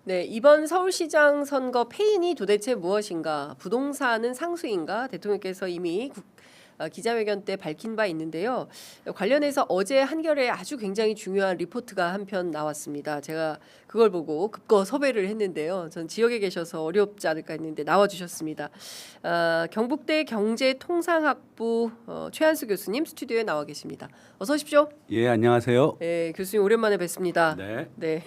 네, 이번 서울시장 선거 패인이 도대체 무엇인가? 부동산은 상수인가? 대통령께서 이미 기자회견 때 밝힌 바 있는데요. 관련해서 어제 한겨레에 아주 굉장히 중요한 리포트가 한 편 나왔습니다. 제가 그걸 보고 급거 섭외를 했는데요. 전 지역에 계셔서 어렵지 않을까 했는데 나와주셨습니다. 경북대 경제통상학부 최한수 교수님 스튜디오에 나와 계십니다. 어서 오십시오. 예, 안녕하세요. 네, 교수님 오랜만에 뵙습니다. 네. 네.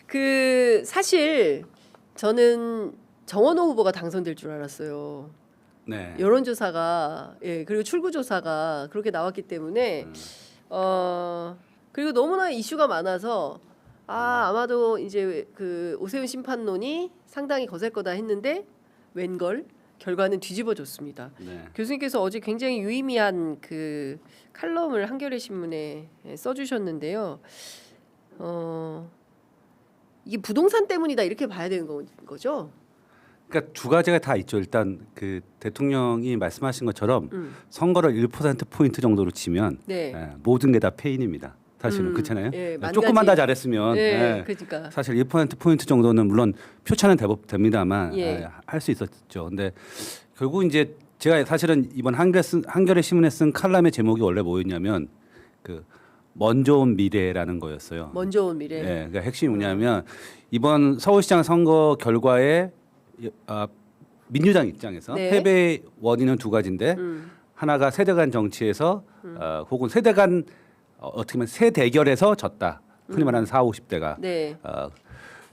그 사실 저는 정원호 후보가 당선될 줄 알았어요. 네. 여론조사가 그리고 출구조사가 그렇게 나왔기 때문에 그리고 너무나 이슈가 많아서 아마도 이제 그 오세훈 심판론이 상당히 거셀 거다 했는데 웬걸 결과는 뒤집어졌습니다. 네. 교수님께서 어제 굉장히 유의미한 그 칼럼을 한겨레 신문에 써주셨는데요. 이게 부동산 때문이다 이렇게 봐야 되는 거죠? 그러니까 두 가지가 다 있죠. 일단 그 대통령이 말씀하신 것처럼 선거를 1% 포인트 정도로 치면 네. 모든 게 다 패인입니다. 사실은 그렇잖아요. 만 조금만 가지. 더 잘했으면 그러니까. 사실 1% 포인트 정도는 물론 표차는 됩니다만 할 수 있었죠. 근데 결국 이제 제가 사실은 이번 한겨레 신문에 쓴 칼럼의 제목이 원래 뭐였냐면 그 먼저 온 미래라는 거였어요. 먼저 온 미래. 네, 그러니까 핵심이 뭐냐면 이번 서울시장 선거 결과에 민주당 입장에서 네. 패배의 원인은 두 가지인데 하나가 세대 간 정치에서 혹은 세대 간 어떻게 보면 세 대결에서 졌다. 흔히 말하는 40, 50대가. 네.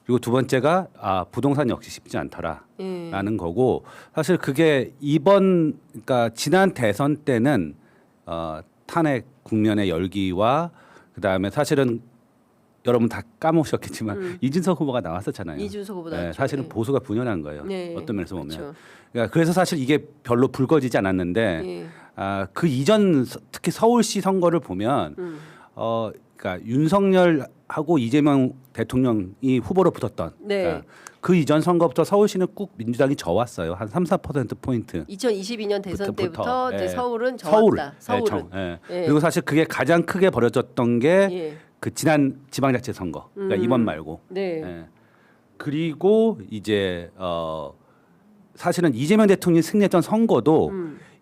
그리고 두 번째가 부동산 역시 쉽지 않더라라는 거고 사실 그게 그러니까 지난 대선 때는 탄핵 국면의 열기와 그다음에 사실은 여러분 다 까먹으셨겠지만 이준석 후보가 나왔었잖아요. 이준석 후보다. 네, 사실은 보수가 분열한 거예요. 네, 어떤 면에서 보면. 그렇죠. 그러니까 그래서 사실 이게 별로 불거지지 않았는데 네. 그 이전 특히 서울시 선거를 보면 그러니까 윤석열하고 이재명 대통령이 후보로 붙었던 네. 그 이전 선거부터 서울시는 꾹 민주당이 져왔어요. 한 3, 4% 포인트. 2022년 대선 때부터 이제 예. 서울은 서울. 저왔다. 서울은. 예. 예. 그리고 사실 그게 가장 크게 벌어졌던 게 예. 그 지난 지방자치 선거. 그러니까 이번 말고. 네. 예. 그리고 이제 사실은 이재명 대통령이 승리했던 선거도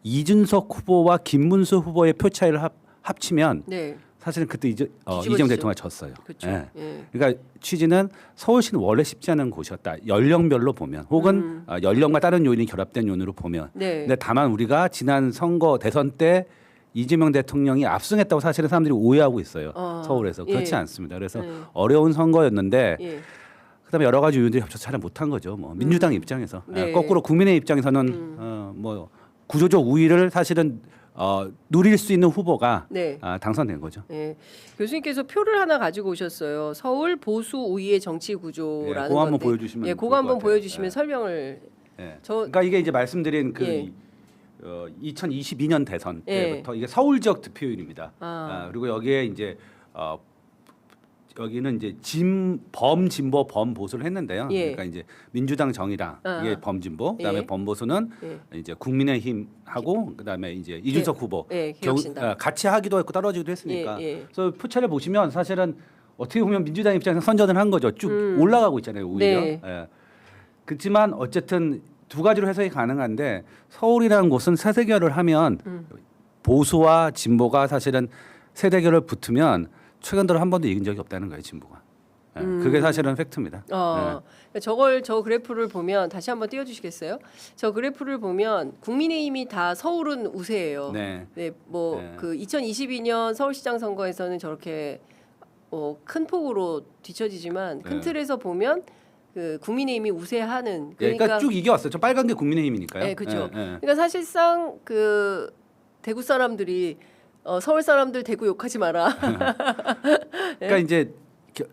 이준석 후보와 김문수 후보의 표 차이를 합치면 네. 사실은 그때 뒤집어지죠. 이재명 대통령이 졌어요. 그렇죠. 예. 예. 그러니까 취지는 서울시는 원래 쉽지 않은 곳이었다. 연령별로 보면 혹은 연령과 다른 요인이 결합된 요인으로 보면. 네. 근데 다만 우리가 지난 선거 대선 때 이재명 대통령이 압승했다고 사실은 사람들이 오해하고 있어요. 서울에서 그렇지 예. 않습니다. 그래서 어려운 선거였는데 예. 그다음에 여러 가지 요인들이 합쳐서 잘 못한 거죠. 뭐 민주당 입장에서 네. 거꾸로 국민의 입장에서는 뭐 구조적 우위를 사실은 누릴 수 있는 후보가 네. 당선된 거죠. 예. 교수님께서 표를 하나 가지고 오셨어요. 서울 보수 우위의 정치 구조라는 그거 한번 건데. 보여주시면 예, 좋을 그거 것 한번 같아요. 보여주시면 예. 설명을. 예. 저- 그러니까 이게 이제 말씀드린 그 예. 2022년 대선 예. 때부터 이게 서울 지역 득표율입니다. 아. 그리고 여기에 이제 여기는 이제 범진보 범보수를 했는데요. 예. 그러니까 이제 민주당 정의당 이게 범진보, 그다음에 예. 범보수는 이제 국민의힘하고 그다음에 이제 이준석 후보 개혁신당. 같이 하기도 했고 떨어지기도 했으니까. 예, 예. 그래서 표차를 보시면 사실은 어떻게 보면 민주당 입장에서 선전을 한 거죠. 쭉 올라가고 있잖아요. 오히려. 네. 예. 그렇지만 어쨌든 두 가지로 해석이 가능한데 서울이라는 곳은 세대결을 하면 보수와 진보가 사실은 세대결을 붙으면 최근 들어 한 번도 이긴 적이 없다는 거예요, 진보가. 예. 그게 사실은 팩트입니다. 예. 저 그래프를 보면 다시 한번 띄워주시겠어요? 저 그래프를 보면 국민의힘이 다 서울은 우세예요. 네. 뭐 네. 그 2022년 서울시장 선거에서는 저렇게 큰 폭으로 뒤처지지만 큰 네. 틀에서 보면 그 국민의힘이 우세하는 그러니까 쭉 이겨왔어요. 저 빨간 게 국민의힘이니까요. 네, 그렇죠. 예, 예. 그러니까 사실상 그 대구 사람들이 서울 사람들 대구 욕하지 마라. 그러니까 이제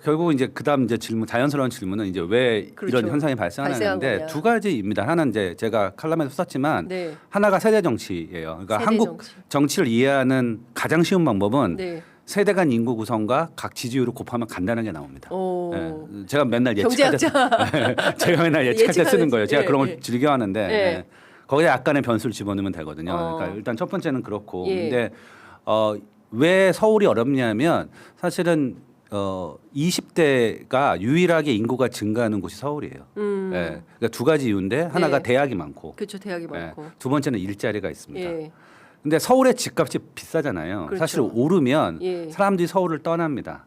결국 이제 그다음 이제 질문 자연스러운 질문은 이제 왜 그렇죠. 이런 현상이 발생한 발생하는데 거냐. 두 가지입니다. 하나는 이제 제가 칼럼에서 썼지만 네. 하나가 세대 정치예요. 그러니까 세대 한국 정치. 정치를 이해하는 가장 쉬운 방법은 네. 세대 간 인구 구성과 각 지지율을 곱하면 간단한 게 나옵니다. 오. 예. 제가 맨날 예측할 때 경제학자. 제가 맨날 예측할 때 쓰는 거예요. 제가 예, 그런 걸 예. 즐겨하는데 예. 예. 거기에 약간의 변수를 집어넣으면 되거든요. 그러니까 일단 첫 번째는 그렇고 예. 근데 왜 서울이 어렵냐면 사실은 20대가 유일하게 인구가 증가하는 곳이 서울이에요. 예, 그러니까 두 가지 이유인데 하나가 네. 대학이 많고, 그렇죠. 대학이 많고. 두 번째는 일자리가 있습니다. 예. 근데 서울의 집값이 비싸잖아요. 그렇죠. 사실 오르면 예. 사람들이 서울을 떠납니다.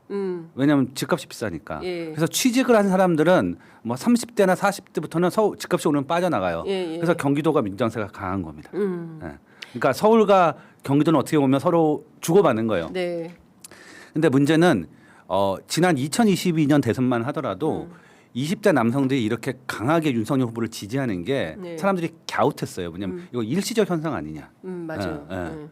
왜냐하면 집값이 비싸니까. 예. 그래서 취직을 한 사람들은 뭐 30대나 40대부터는 서울 집값이 오르면 빠져나가요. 예, 예. 그래서 경기도가 민주당세가 강한 겁니다. 예. 그러니까 서울과 경기도는 어떻게 보면 서로 주고받는 거예요. 네. 근데 문제는 지난 2022년 대선만 하더라도 20대 남성들이 이렇게 강하게 윤석열 후보를 지지하는 게 네. 사람들이 갸웃했어요. 왜냐면 이거 일시적 현상 아니냐. 맞아요. 예, 예.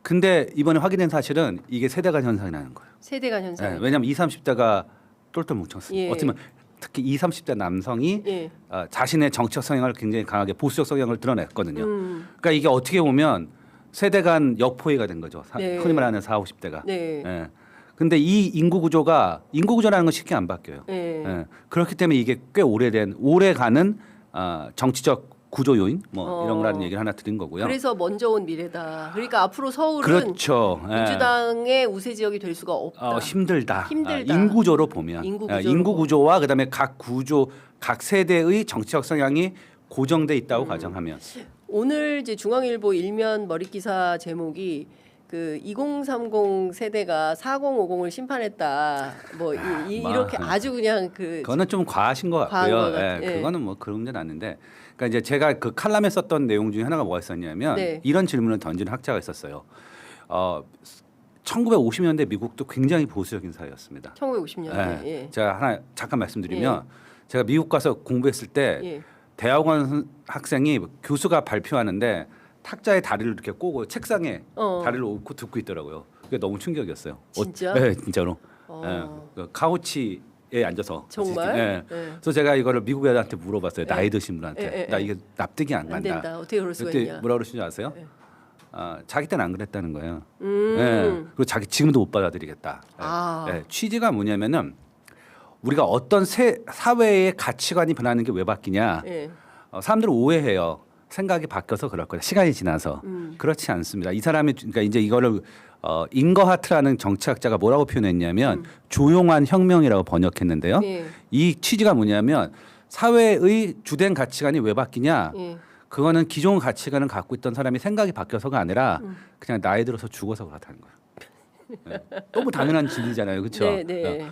근데 이번에 확인된 사실은 이게 세대 간 현상이라는 거예요. 세대 간 현상. 예, 왜냐하면 20, 30대가 똘똘 뭉쳤어요. 예. 어떻게 보면 특히 20, 30대 남성이 예. 자신의 정치적 성향을 굉장히 강하게 보수적 성향을 드러냈거든요. 음. 그러니까 이게 어떻게 보면 세대 간 역포위가 된 거죠. 네. 흔히 말하는 40, 50대가. 네. 예. 근데 이 인구 구조라는 건 쉽게 안 바뀌어요. 예. 예. 그렇기 때문에 이게 꽤 오래가는 정치적 구조 요인 뭐 이런 거라는 얘기를 하나 드린 거고요. 그래서 먼저 온 미래다. 그러니까 앞으로 서울은 그렇죠. 예. 민주당의 우세 지역이 될 수가 없다. 힘들다. 힘들다. 인구조로 보면 인구 구조와 그다음에 각 세대의 정치적 성향이 고정돼 있다고 가정하면 오늘 이제 중앙일보 일면 머릿 기사 제목이 그 2030 세대가 4050을 심판했다. 뭐 이렇게 아주 그냥 그 그거는 좀 과하신 것 과한 같고요. 것 같- 예. 그거는 뭐 그런 문제는 아닌데, 그러니까 이제 제가 그 칼럼에 썼던 내용 중에 하나가 뭐가 있었냐면 네. 이런 질문을 던지는 학자가 있었어요. 1950년대 미국도 굉장히 보수적인 사회였습니다. 1950년대. 예. 제가 하나 잠깐 말씀드리면 제가 미국 가서 공부했을 때 예. 대학원 학생이 교수가 발표하는데 탁자에 다리를 이렇게 꼬고 책상에 다리를 얹고 듣고 있더라고요. 그게 너무 충격이었어요. 진짜? 네, 진짜로. 어. 그 카우치에 앉아서. 정말? 네. 네. 그래서 제가 이거를 미국 애들한테 물어봤어요. 나이 드신 분한테. 예, 예, 나 예. 이게 납득이 안 안 간다. 된다. 어떻게 그럴 수가 그때 있냐. 뭐라 그러시는지 아세요? 자기 때는 안 그랬다는 거예요. 음. 네. 그리고 자기 지금도 못 받아들이겠다. 네. 아. 네. 취지가 뭐냐면은 우리가 어떤 사회의 가치관이 변하는 게 왜 바뀌냐? 예. 사람들은 오해해요. 생각이 바뀌어서 그럴 거다. 시간이 지나서 그렇지 않습니다. 이 사람이 그러니까 이제 이거를 잉거하트라는 정치학자가 뭐라고 표현했냐면 조용한 혁명이라고 번역했는데요. 예. 이 취지가 뭐냐면 사회의 주된 가치관이 왜 바뀌냐? 예. 그거는 기존 가치관을 갖고 있던 사람이 생각이 바뀌어서가 아니라 그냥 나이 들어서 죽어서 그렇다는 거예요. 네. 너무 당연한 진리잖아요, 그렇죠? 네, 네.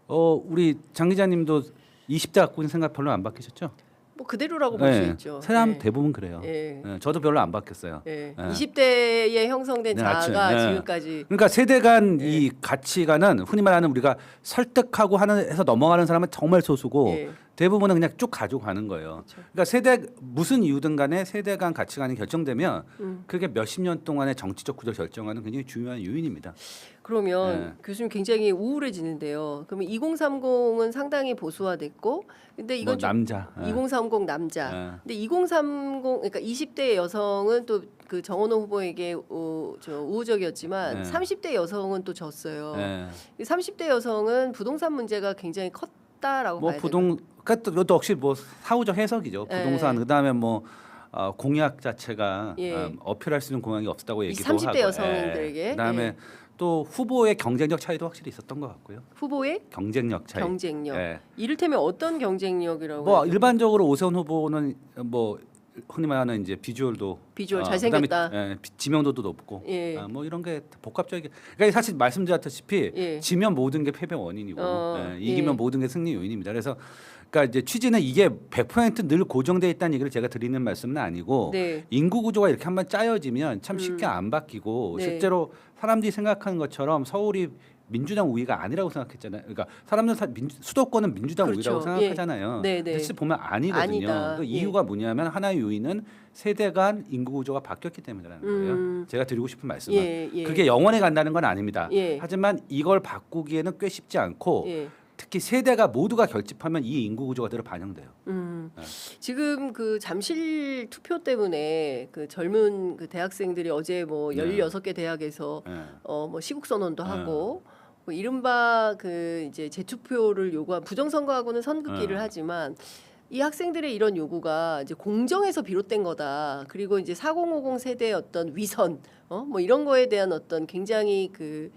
우리 장 기자님도 20대 갖고 있는 생각 별로 안 바뀌셨죠? 뭐 그대로라고 볼 수 있죠. 사람 예. 대부분 그래요. 예. 저도 별로 안 바뀌었어요. 예. 예. 20대에 형성된 네, 자아가 네. 지금까지 그러니까 세대 간 이 가치관은 흔히 말하는 우리가 설득하고 해서 넘어가는 사람은 정말 소수고 예. 대부분은 그냥 쭉 가지고 가는 거예요. 그러니까 무슨 이유든 간에 세대 간 가치관이 결정되면 그게 몇십 년 동안의 정치적 구조를 결정하는 굉장히 중요한 요인입니다. 그러면 교수님 굉장히 우울해지는데요. 그러면 2030은 상당히 보수화됐고, 근데 이건 뭐 남자. 2030 남자. 근데 2030 그러니까 20대 여성은 또 그 정원호 후보에게 우호적이었지만 30대 여성은 또 졌어요. 30대 여성은 부동산 문제가 굉장히 컸다라고 뭐 봐야 그러니까 또 역시 뭐 사후적 해석이죠. 예. 부동산 그다음에 뭐 공약 자체가 예. 어필할 수 있는 공약이 없었다고 이 얘기도 30대 하고. 여성들에게. 그다음에 예. 또 후보의 경쟁력 차이도 확실히 있었던 것 같고요. 후보의 경쟁력 차이. 경쟁력. 예. 이를테면 어떤 경쟁력이라고? 뭐 해야 되나? 일반적으로 오세훈 후보는 뭐 흔히 말하는 이제 비주얼도 비주얼 잘생겼다. 그다음에 지명도도 높고 예. 뭐 이런 게 복합적이게 그러니까 사실 말씀드렸다시피 예. 지면 모든 게 패배 원인이고 이기면 예. 모든 게 승리 요인입니다. 그래서 그러니까 이제 취지는 이게 100%늘 고정돼 있다는 얘기를 제가 드리는 말씀은 아니고 네. 인구 구조가 이렇게 한번 짜여지면 참 쉽게 안 바뀌고 네. 실제로 사람들이 생각하는 것처럼 서울이 민주당 우위가 아니라고 생각했잖아요. 그러니까 사람들은 수도권은 민주당 그렇죠. 우위라고 생각하잖아요. 네, 네. 근데 실제 보면 아니거든요. 아니다. 그 예. 이유가 뭐냐면 하나의 요인은 세대 간 인구 구조가 바뀌었기 때문이라는 거예요. 제가 드리고 싶은 말씀은 예, 예. 그게 영원히 간다는 건 아닙니다. 예. 하지만 이걸 바꾸기에는 꽤 쉽지 않고 예. 특히 세대가 모두가 결집하면 이 인구 구조가 대로 반영돼요. 지금 그 잠실 투표 때문에 그 젊은 그 대학생들이 어제 뭐 16개 대학에서 네. 뭐 시국 선언도 하고 뭐 이른바 그 이제 재투표를 요구한 부정선거하고는 선긋기를 하지만 이 학생들의 이런 요구가 이제 공정에서 비롯된 거다. 그리고 이제 4050 세대의 어떤 위선 뭐 이런 거에 대한 어떤 굉장히 그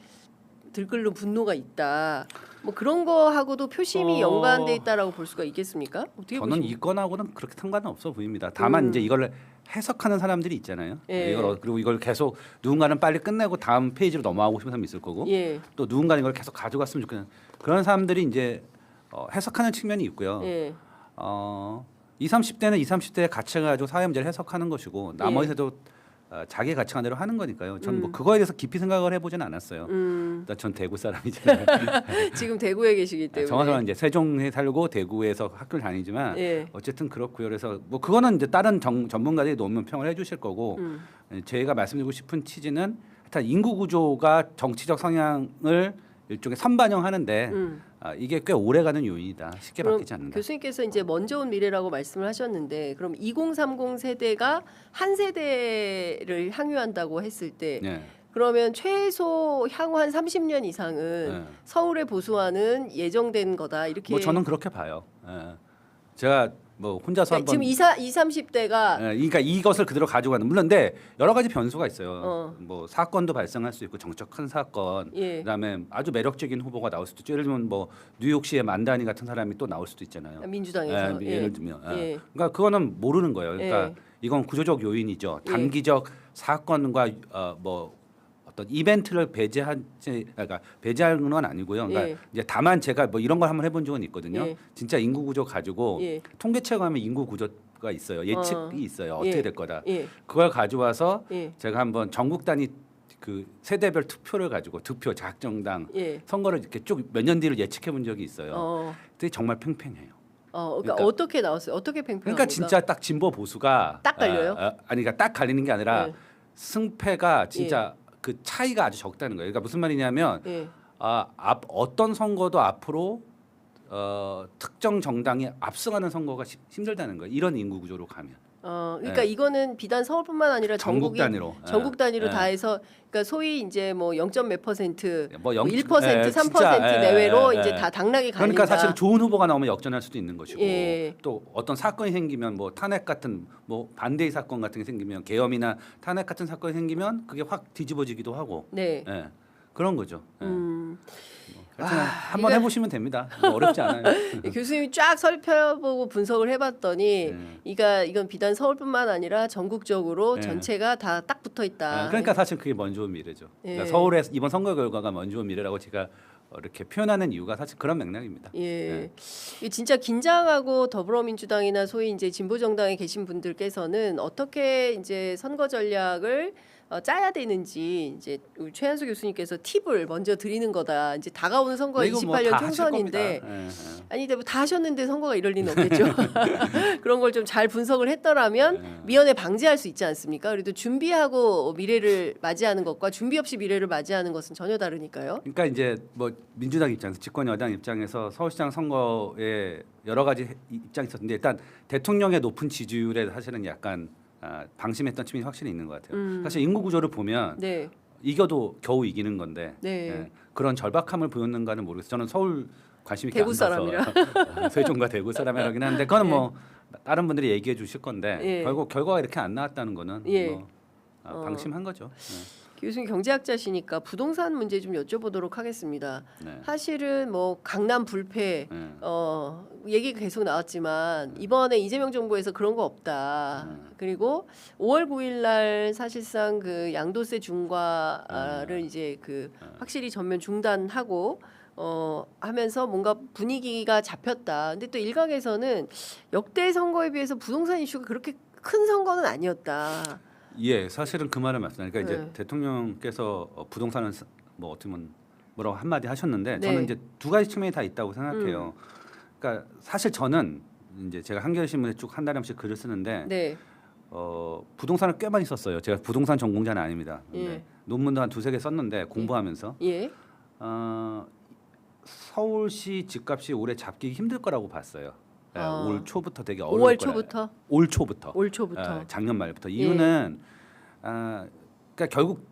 들끓는 분노가 있다. 뭐 그런 거하고도 표심이 연관돼 있다라고 볼 수가 있겠습니까? 어떻게 저는 보십니까? 이 건하고는 그렇게 상관은 없어 보입니다. 다만 이제 이걸 해석하는 사람들이 있잖아요. 예. 그리고 이걸 계속 누군가는 빨리 끝내고 다음 페이지로 넘어가고 싶은 사람이 있을 거고 예. 또 누군가는 이걸 계속 가져갔으면 좋겠는 그런 사람들이 이제 해석하는 측면이 있고요. 예. 20, 30대는 20, 30대의 가치를 가지고 사회 문제를 해석하는 것이고 나머지도 자기의 가치관대로 하는 거니까요. 저는 뭐 그거에 대해서 깊이 생각을 해보지는 않았어요. 일단 전 대구 사람이잖아요. 지금 대구에 계시기 때문에. 정확히 말하면 이제 세종에 살고 대구에서 학교를 다니지만 예. 어쨌든 그렇고요. 그래서 뭐 그거는 이제 다른 전문가들이 논문 평을 해주실 거고 제가 말씀드리고 싶은 취지는 하여튼 인구 구조가 정치적 성향을 일종의 선반영하는데 이게 꽤 오래가는 요인이다. 쉽게 그럼 바뀌지 않는다. 교수님께서 이제 먼저 온 미래라고 말씀을 하셨는데 그럼 2030 세대가 한 세대를 향유한다고 했을 때 네. 그러면 최소 향후 한 30년 이상은 네. 서울에 보수하는 예정된 거다 이렇게. 뭐 저는 그렇게 봐요. 제가 뭐 혼자서 그러니까 한번 지금 20, 30대가 그러니까 이것을 그대로 가져가는 물론 근데 여러 가지 변수가 있어요. 뭐 사건도 발생할 수 있고 정적 큰 사건, 예. 그다음에 아주 매력적인 후보가 나올 수도 있죠. 예를 들면 뭐 뉴욕시의 만다니 같은 사람이 또 나올 수도 있잖아요. 민주당에서 예를 들면 예. 그러니까 그거는 모르는 거예요. 그러니까 예. 이건 구조적 요인이죠. 예. 단기적 사건과 뭐 어떤 이벤트를 그러니까 배제하는 건 아니고요. 그러니까 예. 이제 다만 제가 뭐 이런 걸 한번 해본 적은 있거든요. 예. 진짜 인구 구조 가지고 예. 통계책에 하면 인구 구조가 있어요. 예측이 있어요. 어떻게 예. 될 거다. 예. 그걸 가져와서 예. 제가 한번 전국 단위 그 세대별 투표를 가지고 득표 작정당 예. 선거를 이렇게 쭉 몇 년 뒤를 예측해 본 적이 있어요. 어. 근데 정말 팽팽해요. 그러니까 그러니까- 어떻게 나왔어요? 어떻게 팽팽합니까? 그러니까 진짜 딱 진보 보수가 딱 갈려요? 아니 그러니까 딱 갈리는 게 아니라 예. 승패가 진짜 그 차이가 아주 적다는 거예요. 그러니까 무슨 말이냐면 예. 어떤 선거도 앞으로 특정 정당이 압승하는 선거가 힘들다는 거예요. 이런 인구 구조로 가면 그러니까 이거는 비단 서울뿐만 아니라 전국 전국이 단위로 전국 단위로 예. 다 해서 그러니까 소위 이제 뭐 0. 몇 퍼센트, 뭐 1%, 3% 진짜, 내외로 예. 이제 다 당락이 갈린다. 그러니까 사실 좋은 후보가 나오면 역전할 수도 있는 것이고 예. 또 어떤 사건이 생기면 뭐 탄핵 같은 뭐 반대의 사건 같은 게 생기면 계엄이나 탄핵 같은 사건이 생기면 그게 확 뒤집어지기도 하고 네. 예. 그런 거죠. 예. 하여튼 한번 이거- 해보시면 됩니다. 뭐 어렵지 않아요. 교수님이 쫙 살펴보고 분석을 해봤더니 네. 이건 비단 서울뿐만 아니라 전국적으로 네. 전체가 다 딱 붙어 있다. 그러니까 사실 그게 먼저 온 미래죠. 그러니까 예. 서울의 이번 선거 결과가 먼저 온 미래라고 제가 이렇게 표현하는 이유가 사실 그런 맥락입니다. 예. 이게 진짜 긴장하고 더불어민주당이나 소위 이제 진보 정당에 계신 분들께서는 어떻게 이제 선거 전략을 짜야 되는지 이제 우리 최한수 교수님께서 팁을 먼저 드리는 거다. 이제 다가오는 선거 이거 뭐 28년 다 하실 총선인데 겁니다. 예, 예. 아니 근데 뭐 다 하셨는데 선거가 이럴 리는 없겠죠. 그런 걸 좀 잘 분석을 했더라면 네. 미연에 방지할 수 있지 않습니까? 그래도 준비하고 미래를 맞이하는 것과 준비 없이 미래를 맞이하는 것은 전혀 다르니까요. 그러니까 이제 뭐 민주당 입장에서 집권 여당 입장에서 서울시장 선거에 여러 가지 입장이 있었는데 일단 대통령의 높은 지지율에 사실은 약간 방심했던 측면이 확실히 있는 것 같아요. 사실 인구 구조를 보면 네. 이겨도 겨우 이기는 건데 네. 그런 절박함을 보였는가는 모르겠어요. 저는 서울 관심이 대구 안 가서 세종과 대구 사람이라긴 한데 그건 뭐 다른 분들이 얘기해 주실 건데 예. 결국 결과가 이렇게 안 나왔다는 거는 예. 뭐 방심한 거죠. 교수님 경제학자시니까 부동산 문제 좀 여쭤보도록 하겠습니다. 네. 사실은 뭐 강남 불패 네. 얘기가 계속 나왔지만 이번에 이재명 정부에서 그런 거 없다. 그리고 5월 9일 날 사실상 그 양도세 중과를 이제 그 확실히 전면 중단하고 하면서 뭔가 분위기가 잡혔다. 근데 또 일각에서는 역대 선거에 비해서 부동산 이슈가 그렇게 큰 선거는 아니었다. 예, 사실은 그 말을 맞습니다. 그러니까 네. 이제 대통령께서 부동산은 뭐 어떻게 보면 뭐라고 한마디 하셨는데 네. 저는 이제 두 가지 측면이 다 있다고 생각해요. 그러니까 사실 저는 이제 제가 한겨레 신문에 쭉 한 달에 한 번씩 글을 쓰는데 네. 부동산을 꽤 많이 썼어요. 제가 부동산 전공자는 아닙니다. 근데 예. 논문도 한 두세 개 썼는데 공부하면서 예. 서울시 집값이 올해 잡기 힘들 거라고 봤어요. 예, 올 초부터 되게 어려울 5월 거라. 초부터? 올 초부터. 올 초부터. 작년 말부터. 이유는 그러니까 결국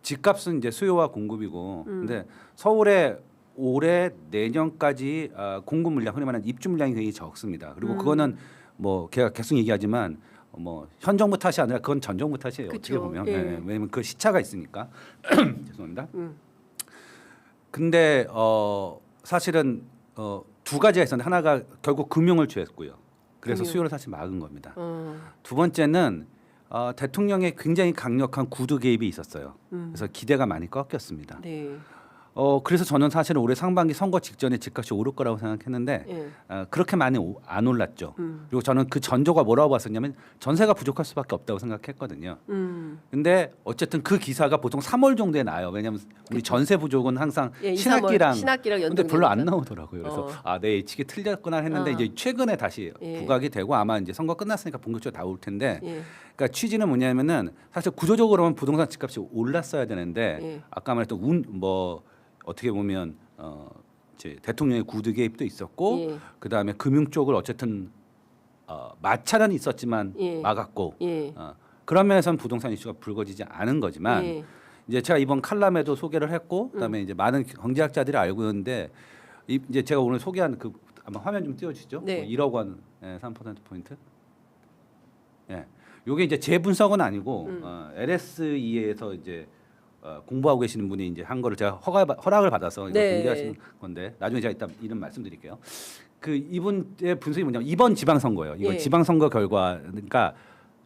집값은 이제 수요와 공급이고, 근데 서울에 올해 내년까지 공급 물량, 흔히 말하는 입주 물량이 굉장히 적습니다. 그리고 그거는 뭐 제가 계속 얘기하지만 뭐 현 정부 탓이 아니라 그건 전 정부 탓이에요. 그쵸. 어떻게 보면 예. 왜냐면 그 시차가 있으니까 죄송합니다. 근데 사실은 두 가지가 있었는데 하나가 결국 금융을 취했고요. 그래서 금융. 수요를 사실 막은 겁니다. 어. 두 번째는 대통령의 굉장히 강력한 구두 개입이 있었어요. 그래서 기대가 많이 꺾였습니다. 네. 그래서 저는 사실은 올해 상반기 선거 직전에 집값이 오를 거라고 생각했는데 예. 그렇게 많이 안 올랐죠. 그리고 저는 그 전조가 뭐라고 봤었냐면 전세가 부족할 수밖에 없다고 생각했거든요. 근데 어쨌든 그 기사가 보통 3월 정도에 나요. 왜냐하면 우리 전세 부족은 항상 예, 2, 3월 신학기랑 신학기랑 근데 별로 안 연동되니까. 나오더라고요. 그래서 내 예측이 틀렸구나 했는데 아. 이제 최근에 다시 예. 부각이 되고 아마 이제 선거 끝났으니까 본격적으로 나올 텐데 예. 그러니까 취지는 뭐냐면은 사실 구조적으로는 부동산 집값이 올랐어야 되는데 예. 아까 말했던 어떻게 보면 이제 대통령의 구두 개입도 있었고 예. 그다음에 금융 쪽을 어쨌든 마찰은 있었지만 예. 막았고 예. 그런 면에서는 부동산 이슈가 불거지지 않은 거지만 예. 이제 제가 이번 칼럼에도 소개를 했고 그다음에 이제 많은 경제학자들이 알고 있는데 이제 제가 오늘 소개한 그 아마 화면 좀 띄워주시죠. 네. 1억 원 3% 포인트. 예, 요게 이제 제 분석은 아니고 LSE에서 이제 공부하고 계시는 분이 이제 한 거를 제가 허락을 받아서 이거 네. 공개하신 건데 나중에 제가 이따 이름 말씀드릴게요. 그 이분의 분석이 뭐냐면 이번 지방선거예요. 이거 예. 지방선거 결과 그러니까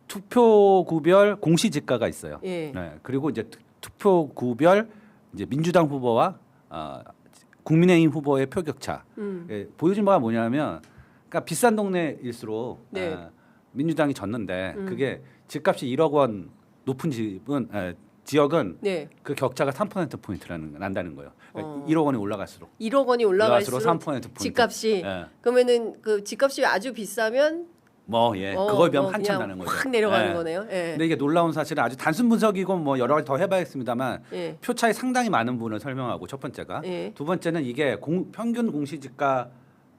투표구별 공시지가가 있어요. 예. 네, 그리고 이제 투표구별 이제 민주당 후보와 국민의힘 후보의 표격차 예, 보여준 바가 뭐냐면 그러니까 비싼 동네일수록 네. 민주당이 졌는데 그게 집값이 1억 원 높은 지역은 네. 그 격차가 3% 포인트라는 난다는 거예요. 그러니까 1억 원이 올라갈수록 1억 원이 올라갈수록 3% 포인트. 집값이 예. 그러면은 그 집값이 아주 비싸면 그거에 비하면 한참 그냥 나는 거죠. 확 내려가는 예. 거네요. 예. 근데 이게 놀라운 사실은 아주 단순 분석이고 뭐 여러 가지 더 해봐야겠습니다만 예. 표 차이 상당히 많은 부분을 설명하고 첫 번째가 예. 두 번째는 이게 평균 공시지가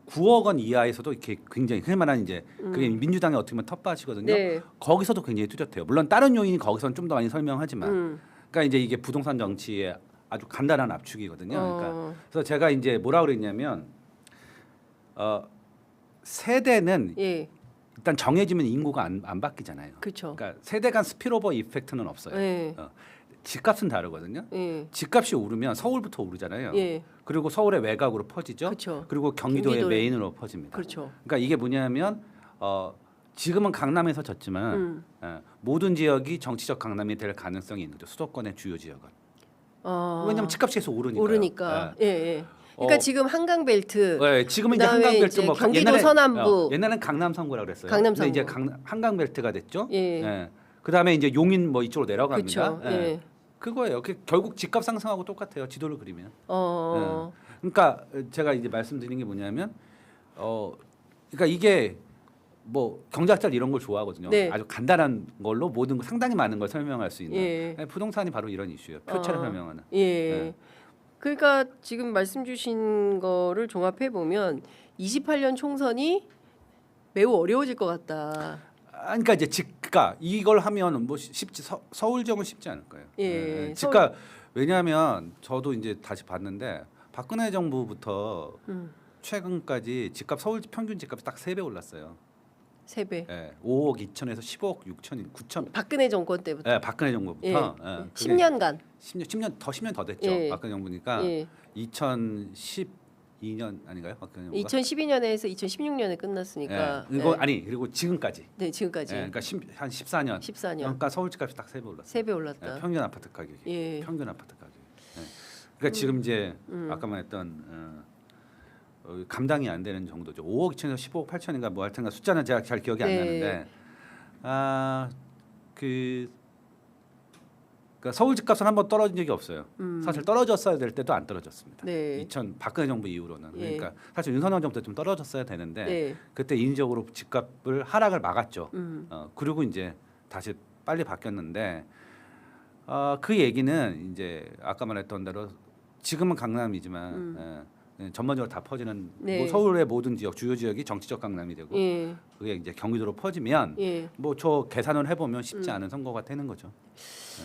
9억 원 이하에서도 이렇게 굉장히 흔만한 이제 그게 민주당의 어떻게 보면 텃밭이거든요. 네. 거기서도 굉장히 뚜렷해요. 물론 다른 요인이 거기서는 좀 더 많이 설명하지만 그러니까 이제 이게 부동산 정치의 아주 간단한 압축이거든요. 그러니까 그래서 제가 이제 뭐라 그랬냐면 세대는 예. 일단 정해지면 인구가 안 바뀌잖아요. 그렇죠. 그러니까 세대 간 스피로버 이펙트는 없어요. 예. 집값은 다르거든요. 예. 집값이 오르면 서울부터 오르잖아요. 예. 그리고 서울의 외곽으로 퍼지죠. 그쵸. 그리고 경기도의 경기도에- 메인으로 퍼집니다. 그렇죠. 그러니까 이게 뭐냐면 지금은 강남에서 졌지만 모든 지역이 정치적 강남이 될 가능성이 있는 거죠. 수도권의 주요 지역은. 왜냐하면 집값이 계속 오르니까요. 오르니까. 예. 예. 그러니까 지금 한강 벨트 네, 지금은 이제 그다음에 한강벨트 이제 뭐 경기도 서남부. 옛날엔 강남 선구라 그랬어요. 강남 근데 이제 선구. 한강벨트가 됐죠. 예. 그다음에 이제 용인 뭐 이쪽으로 내려갑니다. 그렇죠. 예. 그거예요. 결국 집값 상승하고 똑같아요. 지도를 그리면. 어. 그러니까 제가 이제 말씀드린 게 뭐냐면 그러니까 이게 뭐 경제학자들 이런 걸 좋아하거든요. 네. 아주 간단한 걸로 모든 거 상당히 많은 걸 설명할 수 있는 예. 부동산이 바로 이런 이슈예요. 표차를 설명하는. 예. 네. 그러니까 지금 말씀 주신 거를 종합해 보면 28년 총선이 매우 어려워질 것 같다. 그러니까 이제 그러니까 이걸 하면 뭐 쉽지 서울 지역은 쉽지 않을 거예요. 예. 그러니까 왜냐하면 저도 이제 다시 봤는데 박근혜 정부부터 최근까지 집값 서울 평균 집값이 딱 3배 올랐어요. 3배. 예, 5억 2천에서 10억 6천 9천. 박근혜 정권 때부터. 예, 박근혜 정부부터. 예, 그게 10년간. 10년 더 됐죠. 예. 박근혜 정부니까 예. 2012년 아닌가요? 박근혜 정부가? 2012년에서 2016년에 끝났으니까. 예, 이거 예. 아니 그리고 지금까지. 네, 지금까지. 예, 그러니까 한 14년. 14년. 그러니까 서울 집값이 딱 3배 올랐어요. 3배 올랐다. 예, 평균 아파트 가격이. 예. 평균 아파트 가격. 예. 그러니까 지금 이제 아까 말했던 감당이 안 되는 정도죠. 5억 2천에서 15억 8천인가 뭐 하여튼가 숫자는 제가 잘 기억이 안 네. 나는데 그러니까 서울 집값은 한번 떨어진 적이 없어요. 사실 떨어졌어야 될 때도 안 떨어졌습니다. 네. 박근혜 정부 이후로는 예. 그러니까 사실 윤석열 정부 때 좀 떨어졌어야 되는데 네. 그때 인위적으로 집값을 하락을 막았죠. 그리고 이제 다시 빨리 바뀌었는데 그 얘기는 이제 아까 말했던 대로 지금은 강남이지만 전반적으로 다 퍼지는 네. 뭐 서울의 모든 지역 주요 지역이 정치적 강남이 되고 예. 그게 이제 경기도로 퍼지면 예. 뭐 저 계산을 해보면 쉽지 않은 선거가 되는 거죠.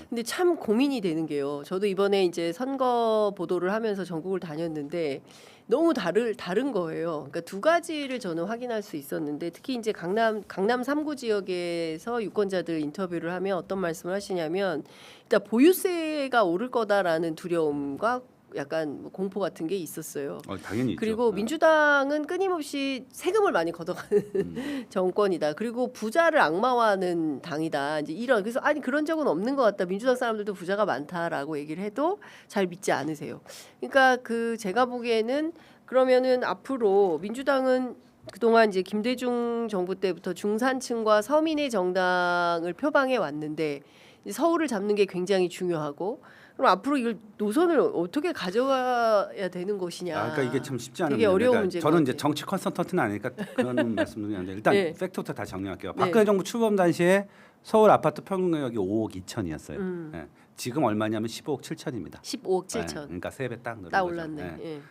근데 참 고민이 되는 게요. 저도 이번에 이제 선거 보도를 하면서 전국을 다녔는데 너무 다른 거예요. 그러니까 두 가지를 저는 확인할 수 있었는데 특히 이제 강남 3구 지역에서 유권자들 인터뷰를 하면 어떤 말씀을 하시냐면 일단 보유세가 오를 거다라는 두려움과 약간 뭐 공포 같은 게 있었어요. 당연히 있죠. 그리고 민주당은 끊임없이 세금을 많이 걷어가는 정권이다. 그리고 부자를 악마화하는 당이다. 이제 이런 그래서 아니 그런 적은 없는 것 같다. 민주당 사람들도 부자가 많다라고 얘기를 해도 잘 믿지 않으세요. 그러니까 그 제가 보기에는 그러면은 앞으로 민주당은 그동안 이제 김대중 정부 때부터 중산층과 서민의 정당을 표방해 왔는데 이제 서울을 잡는 게 굉장히 중요하고 그럼 앞으로 이걸 노선을 어떻게 가져가야 되는 것이냐. 그러니까 이게 참 쉽지 않은 되게 어려운 문제가 문제인 저는 것 이제 같아요. 정치 컨설턴트는 아니니까 그런 말씀드리는데 일단 네. 팩트부터 다시 정리할게요. 네. 박근혜 정부 출범 당시에 서울 아파트 평균 가격이 5억 2천이었어요. 예. 지금 얼마냐면 15억 7천입니다. 15억 7천. 그러니까 3배 딱 늘은 딱 거죠. 올랐네. 예. 예.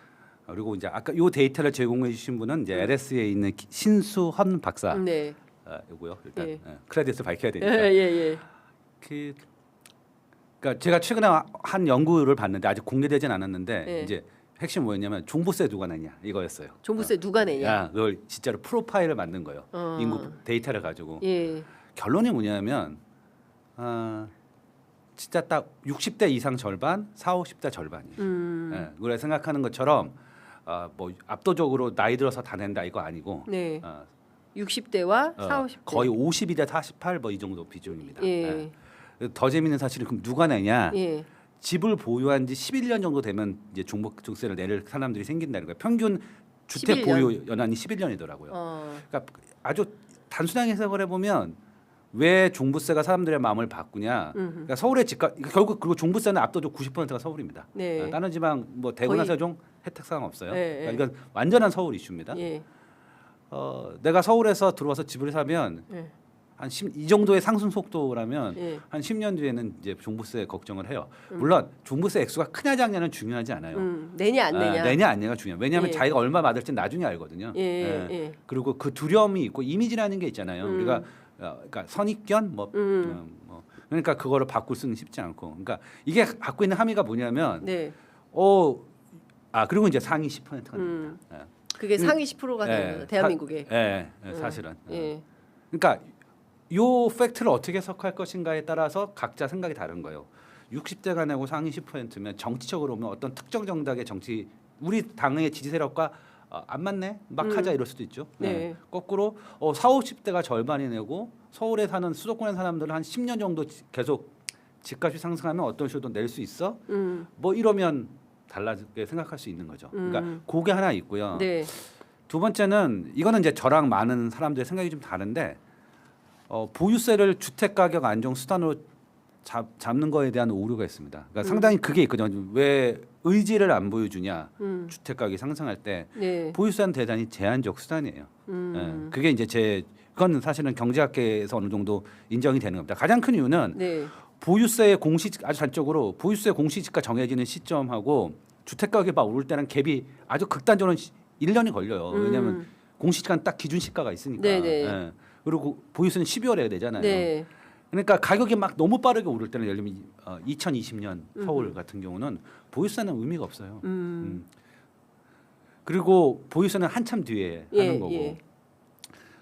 그리고 이제 아까 요 데이터를 제공해 주신 분은 이제 LS에 있는 신수헌 박사. 네. 요거요. 일단 예. 크레딧을 밝혀야 되니까. 예. 그러니까 제가 최근에 한 연구를 봤는데 아직 공개되진 않았는데 예. 이제 핵심 뭐였냐면 종부세 누가 내냐 이거였어요. 종부세 누가 내냐. 야, 그걸 진짜로 프로파일을 만든 거예요. 어. 인구 데이터를 가지고 예. 결론이 뭐냐면 진짜 딱 60대 이상 절반, 40, 50대 절반이에요. 예, 우리가 생각하는 것처럼 뭐 압도적으로 나이 들어서 다 낸다 이거 아니고 네. 어, 60대와 40, 50대. 거의 52대 48 뭐 이 정도 비중입니다. 예. 더 재미있는 사실은 그럼 누가 내냐? 예. 집을 보유한 지 11년 정도 되면 이제 종부세를 내릴 사람들이 생긴다는 거예요. 평균 주택 11년. 보유 연한이 11년이더라고요. 그러니까 아주 단순하게 해석을 해보면 왜 종부세가 사람들의 마음을 바꾸냐? 그러니까 서울의 집값 결국 그리고 종부세는 압도적 90%가 서울입니다. 네. 다른 지방 뭐 대구나 거의- 세종 혜택 사항 없어요. 네, 그러니까 이건 완전한 서울 이슈입니다. 예. 내가 서울에서 들어와서 집을 사면 예. 이 정도의 상승 속도라면 예. 한 10년 뒤에는 이제 종부세 걱정을 해요. 물론 종부세 액수가 크냐 작냐는 중요하지 않아요. 내냐 안 내냐. 내냐 안 내냐가 중요해요. 왜냐하면 예. 자기가 얼마 받을지 나중에 알거든요. 예. 그리고 그 두려움이 있고 이미지라는 게 있잖아요. 우리가 그러니까 선입견 뭐 그러니까 그거를 바꿀 수는 쉽지 않고. 그러니까 이게 갖고 있는 함의가 뭐냐면 네. 그리고 이제 상위 10%가 됩니다. 그게 상위 10%가 되는 거죠. 대한민국에. 사실은. 예. 그러니까 요 팩트를 어떻게 해석할 것인가에 따라서 각자 생각이 다른 거예요. 60대가 내고 상위 10%면 정치적으로 보면 어떤 특정 정당의 정치 우리 당의 지지 세력과 안 맞네 막 하자 이럴 수도 있죠. 네. 거꾸로 40, 50대가 절반이 내고 서울에 사는 수도권의 사람들은 한 10년 정도 계속 집값이 상승하면 어떤 식으로 낼 수 있어? 뭐 이러면 달라지게 생각할 수 있는 거죠. 그러니까 그게 하나 있고요. 네. 두 번째는 이거는 이제 저랑 많은 사람들의 생각이 좀 다른데 보유세를 주택 가격 안정 수단으로 잡는 거에 대한 오류가 있습니다. 그러니까 상당히 그게 있거든요. 왜 의지를 안 보여주냐? 주택 가격이 상승할 때 네. 보유세는 대단히 제한적 수단이에요. 그게 이제 그건 사실은 경제학계에서 어느 정도 인정이 되는 겁니다. 가장 큰 이유는 네. 보유세 아주 단적으로 보유세 공시지가 정해지는 시점하고 주택 가격이 막 오를 때는 갭이 아주 극단적으로 1년이 걸려요. 왜냐하면 공시지가는 딱 기준 시가가 있으니까. 네네. 그리고 보유세는 12월에 내잖아요. 네. 그러니까 가격이 막 너무 빠르게 오를 때는 예를 들면 2020년 서울 같은 경우는 보유세는 의미가 없어요. 그리고 보유세는 한참 뒤에 하는 거고. 예.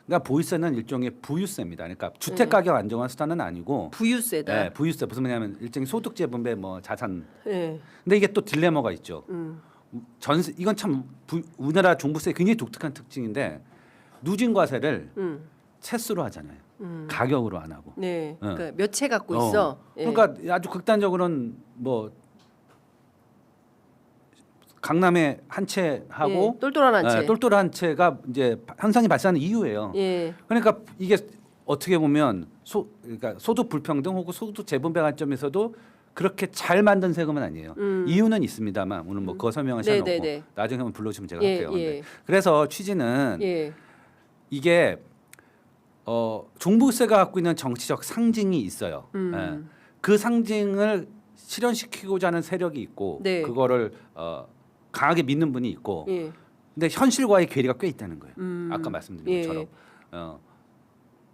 그러니까 보유세는 일종의 부유세입니다. 그러니까 주택 가격 안정화 수단은 아니고 부유세다. 네, 부유세 무슨 말이냐면 일종의 소득 재분배 뭐 자산. 예. 근데 이게 또 딜레마가 있죠. 이건 참 우리나라 종부세 굉장히 독특한 특징인데 누진과세를 채수로 하잖아요. 가격으로 안 하고. 네. 그러니까 몇 채 갖고 있어. 예. 그러니까 아주 극단적으로는 뭐 강남에 한 채 하고 예. 똘똘한 한 채. 똘똘한 채가 이제 현상이 발생하는 이유예요. 예. 그러니까 이게 어떻게 보면 그러니까 소득 불평등 혹은 소득 재분배 관점에서도 그렇게 잘 만든 세금은 아니에요. 이유는 있습니다만 오늘 뭐 그거 설명할 시간 네네네. 없고 나중에 한번 불러주면 제가 예, 할게요. 예. 그래서 취지는 예. 이게 종부세가 갖고 있는 정치적 상징이 있어요. 예. 그 상징을 실현시키고자 하는 세력이 있고 네. 그거를 강하게 믿는 분이 있고 예. 근데 현실과의 괴리가 꽤 있다는 거예요. 아까 말씀드린 예. 것처럼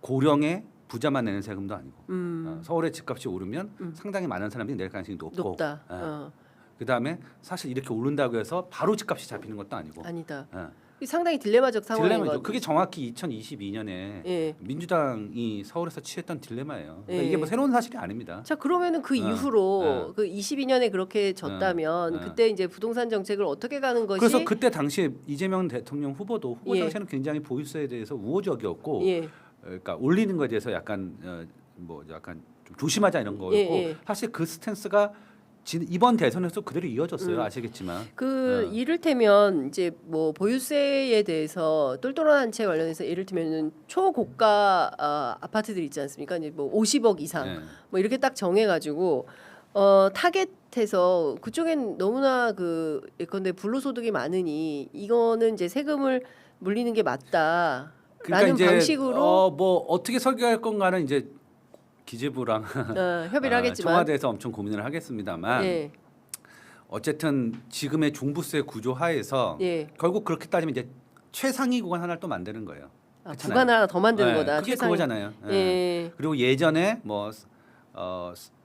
고령의 부자만 내는 세금도 아니고 서울의 집값이 오르면 상당히 많은 사람들이 낼 가능성이 높다. 그다음에 사실 이렇게 오른다고 해서 바로 집값이 잡히는 것도 아니고 아니다. 상당히 딜레마적 상황인 것 딜레마죠. 같아요. 그게 정확히 2022년에 예. 민주당이 서울에서 취했던 딜레마예요. 그러니까 예. 이게 뭐 새로운 사실이 아닙니다. 자 그러면은 그 이후로 그 22년에 그렇게 졌다면 그때 이제 부동산 정책을 어떻게 가는 것이 그래서 그때 당시에 이재명 대통령 후보 예. 당시에는 굉장히 보유세에 대해서 우호적이었고, 예. 그러니까 올리는 것에 대해서 약간 뭐 약간 좀 조심하자 이런 거였고, 예. 사실 그 스탠스가 이번 대선에서 그대로 이어졌어요. 아시겠지만. 그 이를테면 이제 뭐 보유세에 대해서 똘똘한 한 채 관련해서 예를 들면은 초고가 아파트들 있지 않습니까? 이제 뭐 50억 이상 예. 뭐 이렇게 딱 정해가지고 타겟해서 그쪽엔 너무나 그 예컨대 불로소득이 많으니 이거는 이제 세금을 물리는 게 맞다라는 그러니까 이제 방식으로 뭐 어떻게 설계할 건가는 이제 기재부랑 협의를 하겠지만 청와대에서 엄청 고민을 하겠습니다만 예. 어쨌든 지금의 종부세 구조 하에서 예. 결국 그렇게 따지면 이제 최상위 구간 하나를 또 만드는 거예요. 그렇잖아요. 구간 하나 더 만드는 네, 거다. 그게 최상위. 그거잖아요. 예. 예. 그리고 예전에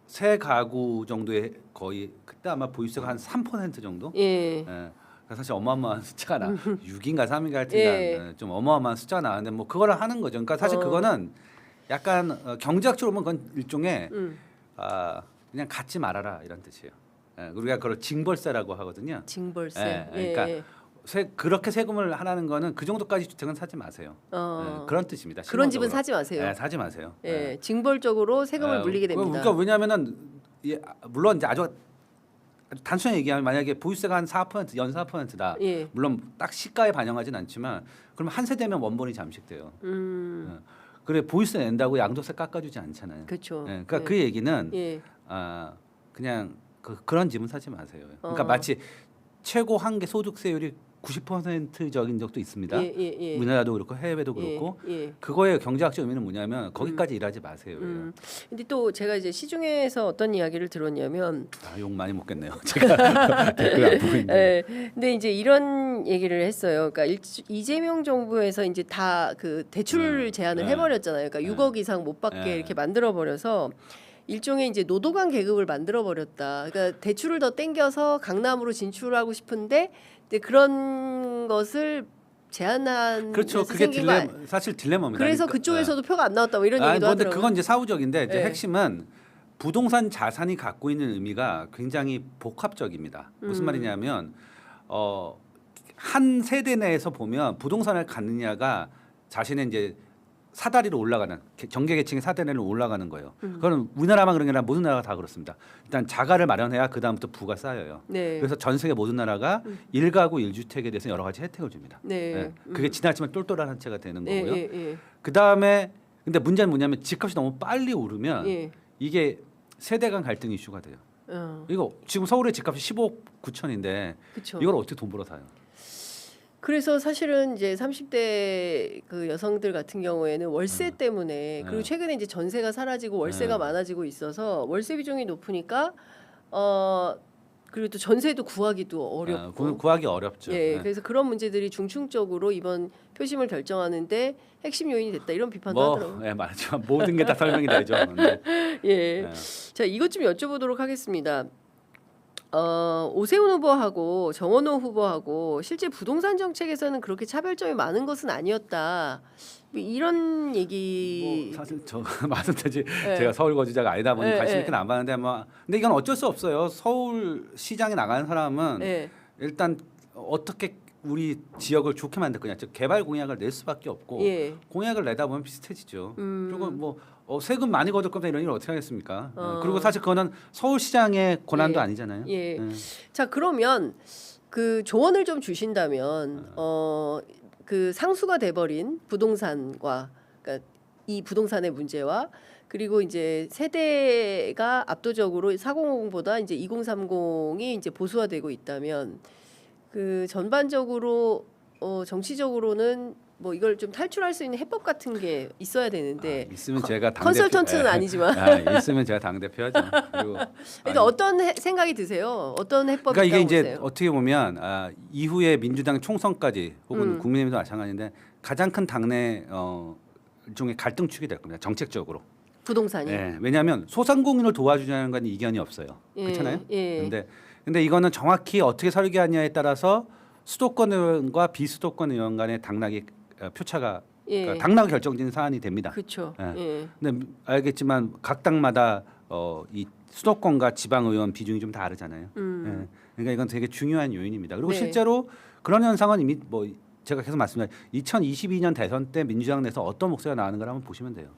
새 가구 정도의 거의 그때 아마 보유세가 한 3% 정도. 예. 예. 사실 어마어마한 숫자가 나 6인가 3인가 하여튼 예. 좀 어마어마한 숫자가 나왔는데 뭐 그거를 하는 거죠. 그러니까 사실 그거는 약간 경제학적으로 보면 그건 일종의 그냥 갖지 말아라 이런 뜻이에요. 예. 우리가 그걸 징벌세라고 하거든요. 징벌세. 예. 예. 그러니까 그렇게 세금을 하라는 거는 그 정도까지 주택은 사지 마세요. 예. 그런 뜻입니다. 그런 집은 심어적으로. 사지 마세요. 예, 사지 마세요. 예. 징벌적으로 세금을 물리게 됩니다. 그러니까 왜냐하면은 물론 이제 아주 단순히 얘기하면 만약에 보유세가 한 4% 연 4%다. 예. 물론 딱 시가에 반영하진 않지만 그러면 한 세대면 원본이 잠식돼요. 그래 보유세 낸다고 양도세 깎아주지 않잖아요. 그렇죠. 예, 그러니까 예. 그 얘기는 예. 그냥 그런 집은 사지 마세요. 그러니까 어. 마치 최고 한계 소득세율이 90%적인 적도 있습니다. 예. 우리나라도 그렇고 해외도 그렇고 예. 그거의 경제학적 의미는 뭐냐면 거기까지 일하지 마세요. 근데 또 제가 이제 시중에서 어떤 이야기를 들었냐면 욕 많이 먹겠네요. 제가 댓글 안 보고 있는데. 예. 근데 이제 이런 얘기를 했어요. 그러니까 이재명 정부에서 이제 다 그 대출 제한을 해버렸잖아요. 그러니까 6억 이상 못 받게 이렇게 만들어 버려서 일종의 이제 노도강 계급을 만들어 버렸다. 그러니까 대출을 더 땡겨서 강남으로 진출하고 싶은데 이제 그런 것을 제한한 그렇죠. 그게 사실 딜레마입니다. 그래서 그러니까, 그쪽에서도 표가 안 나왔다. 뭐 이런 얘기도 근데 하더라고요. 그건 이제 사후적인데 이제 네. 핵심은 부동산 자산이 갖고 있는 의미가 굉장히 복합적입니다. 무슨 말이냐면 한 세대 내에서 보면 부동산을 갖느냐가 자신의 이제 사다리로 올라가는 경계 계층의 사다리로 올라가는 거예요. 그건 우리나라만 그런 게 아니라 모든 나라가 다 그렇습니다. 일단 자가를 마련해야 그 다음부터 부가 쌓여요. 네. 그래서 전 세계 모든 나라가 1가구 1주택에 대해서 여러 가지 혜택을 줍니다. 네. 예. 그게 지나치면 똘똘한 한 채가 되는 네, 거고요. 예. 그 다음에 근데 문제는 뭐냐면 집값이 너무 빨리 오르면 예. 이게 세대 간 갈등 이슈가 돼요. 이거 지금 서울의 집값이 15억 9천인데 그쵸. 이걸 어떻게 돈 벌어 사요? 그래서 사실은 이제 30대 그 여성들 같은 경우에는 월세 때문에 그리고 최근에 이제 전세가 사라지고 월세가 많아지고 있어서 월세 비중이 높으니까 그리고 또 전세도 구하기도 어렵고 구하기 어렵죠. 예, 네. 그래서 그런 문제들이 중충적으로 이번 표심을 결정하는데 핵심 요인이 됐다 이런 비판도 하더라고요. 예, 맞죠. 모든 게 다 설명이 되죠. 근데, 예, 자 이것 좀 여쭤보도록 하겠습니다. 오세훈 후보하고 정원호 후보하고 실제 부동산 정책에서는 그렇게 차별점이 많은 것은 아니었다. 뭐 이런 얘기. 사실 저 말씀드렸지 네. 제가 서울 거주자가 아니다 보니 네, 관심 네. 있게 안 봤는데 근데 이건 어쩔 수 없어요. 서울 시장에 나가는 사람은 예. 일단 어떻게 우리 지역을 좋게 만들 거냐, 즉 개발 공약을 낼 수밖에 없고 예. 공약을 내다 보면 비슷해지죠. 그리고 뭐 세금 많이 거둘 거면 이런 일 어떻게 하겠습니까? 그리고 사실 그거는 서울시장의 권한도 예. 아니잖아요. 예. 자 그러면 그 조언을 좀 주신다면 그 상수가 돼버린 부동산과 그러니까 이 부동산의 문제와 그리고 이제 세대가 압도적으로 4050보다 이제 2030이 이제 보수화되고 있다면 그 전반적으로 정치적으로는 뭐 이걸 좀 탈출할 수 있는 해법 같은 게 있어야 되는데 있으면 제가 컨설턴트는 아니지만 있으면 제가 당 대표하죠. 그리고 그러니까 어떤 생각이 드세요? 어떤 해법이 그러니까 이게 있다고 이제 보세요? 어떻게 보면 이후에 민주당 총선까지 혹은 국민의힘도 마찬가지인데 가장 큰 당내 일종의 갈등축이 될 겁니다. 정책적으로. 부동산이. 예, 왜냐하면 소상공인을 도와주자는 건 이견이 없어요. 예, 그렇잖아요. 예. 근데 이거는 정확히 어떻게 설계하냐에 따라서 수도권 의원과 비수도권 의원 간의 당락이 표차가 예. 그러니까 당락 결정짓는 사안이 됩니다. 그렇죠. 예. 예. 근데 알겠지만 각 당마다 이 수도권과 지방 의원 비중이 좀 다르잖아요. 예. 그러니까 이건 되게 중요한 요인입니다. 그리고 네. 실제로 그런 현상은 이미 뭐 제가 계속 말씀드린 2022년 대선 때 민주당 내에서 어떤 목소리가 나오는 걸 한번 보시면 돼요.